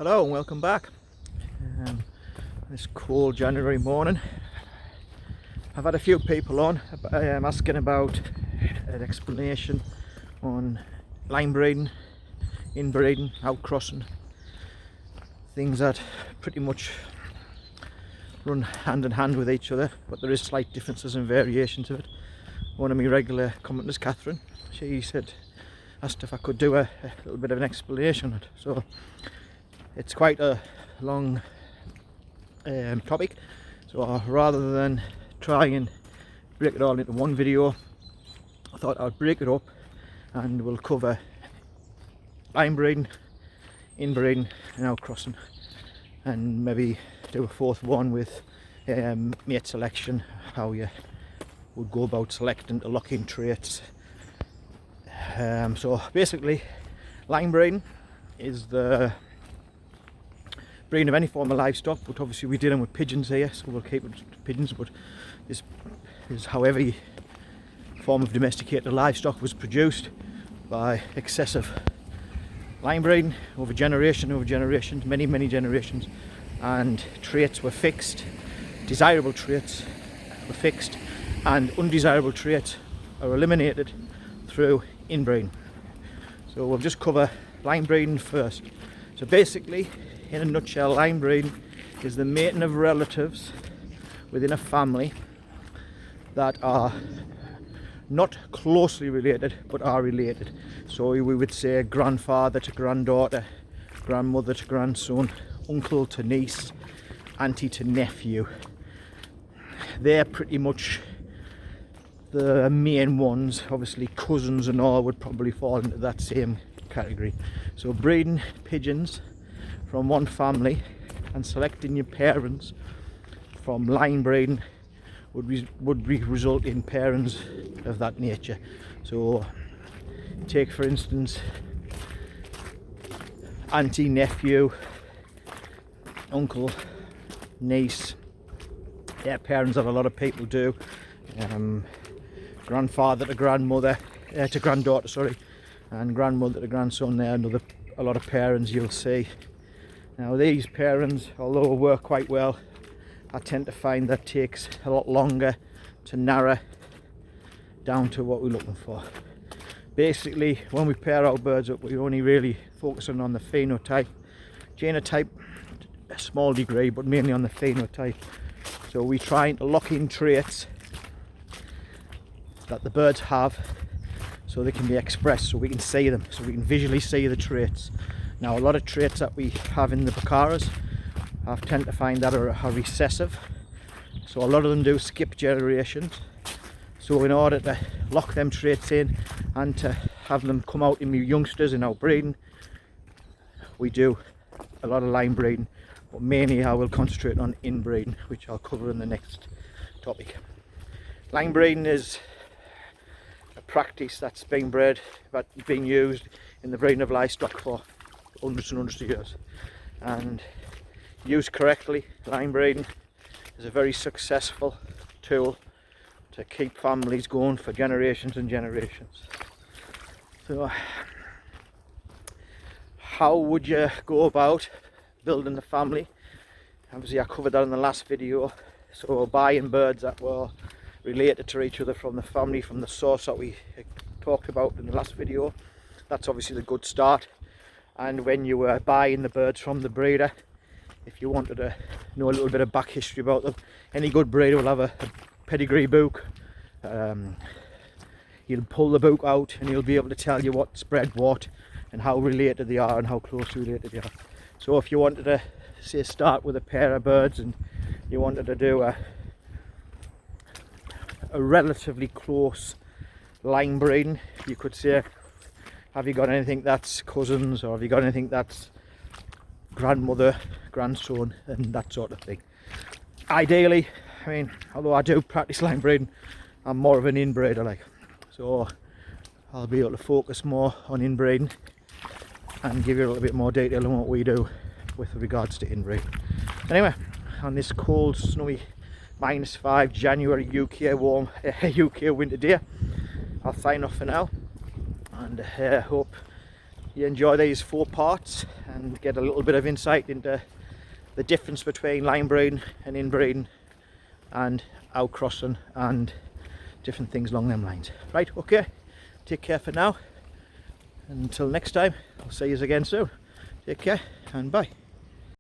Hello and welcome back. This cold January morning, I've had a few people on asking about an explanation on line breeding, inbreeding, outcrossing, things that pretty much run hand in hand with each other, but there is slight differences and variations of it. One of my regular commenters, Catherine, she asked if I could do a little bit of an explanation on it. So it's quite a long topic, so rather than try and break it all into one video, I thought I'd break it up and we'll cover line breeding, inbreeding and outcrossing, and maybe do a fourth one with mate selection, how you would go about selecting to lock in traits. So basically, line breeding is the breeding of any form of livestock, but obviously we're dealing with pigeons here, so we'll keep it to pigeons. But this is how every form of domesticated livestock was produced, by excessive line breeding over generations, many generations, and traits were fixed, desirable traits were fixed, and undesirable traits are eliminated through inbreeding. So we'll just cover line breeding first. So basically, in a nutshell, line breeding is the mating of relatives within a family that are not closely related but are related. So we would say grandfather to granddaughter, grandmother to grandson, uncle to niece, auntie to nephew. They're pretty much the main ones. Obviously cousins and all would probably fall into that same category. So breeding pigeons from one family and selecting your parents from line breeding would result in parents of that nature. So take for instance auntie, nephew, uncle, niece. Yeah, parents that a lot of people do. Grandfather to grandmother, to granddaughter, sorry, and grandmother to grandson. There, a lot of parents you'll see. Now these parents, although work quite well, I tend to find that takes a lot longer to narrow down to what we're looking for. Basically, when we pair our birds up, we're only really focusing on the phenotype, genotype, a small degree, but mainly on the phenotype. So we're trying to lock in traits that the birds have so they can be expressed, so we can see them, so we can visually see the traits. Now a lot of traits that we have in the Bacaras, I tend to find that are recessive, so a lot of them do skip generations. So in order to lock them traits in and to have them come out in new youngsters in our breeding, we do a lot of line breeding, but mainly I will concentrate on inbreeding, which I'll cover in the next topic. Line breeding is a practice that's being used in the breeding of livestock for hundreds and hundreds of years, and used correctly, line breeding is a very successful tool to keep families going for generations and generations. So how would you go about building the family? Obviously I covered that in the last video. So buying birds that were related to each other from the family, from the source that we talked about in the last video, that's obviously the good start. And when you were buying the birds from the breeder, if you wanted to know a little bit of back history about them, any good breeder will have a pedigree book. He'll pull the book out and he'll be able to tell you what spread what and how related they are and how closely related they are. So if you wanted to say start with a pair of birds and you wanted to do a relatively close line breeding, you could say, have you got anything that's cousins, or have you got anything that's grandmother, grandson, and that sort of thing. Ideally, I mean, although I do practice line breeding, I'm more of an inbreeder, like, so I'll be able to focus more on inbreeding and give you a little bit more detail on what we do with regards to inbreeding. Anyway, on this cold, snowy, -5 January UK warm UK winter day, I'll sign off for now, and hope you enjoy these 4 parts and get a little bit of insight into the difference between line breeding and inbreeding and outcrossing and different things along them lines. Right, okay, take care for now. Until next time, I'll see you again soon. Take care and bye.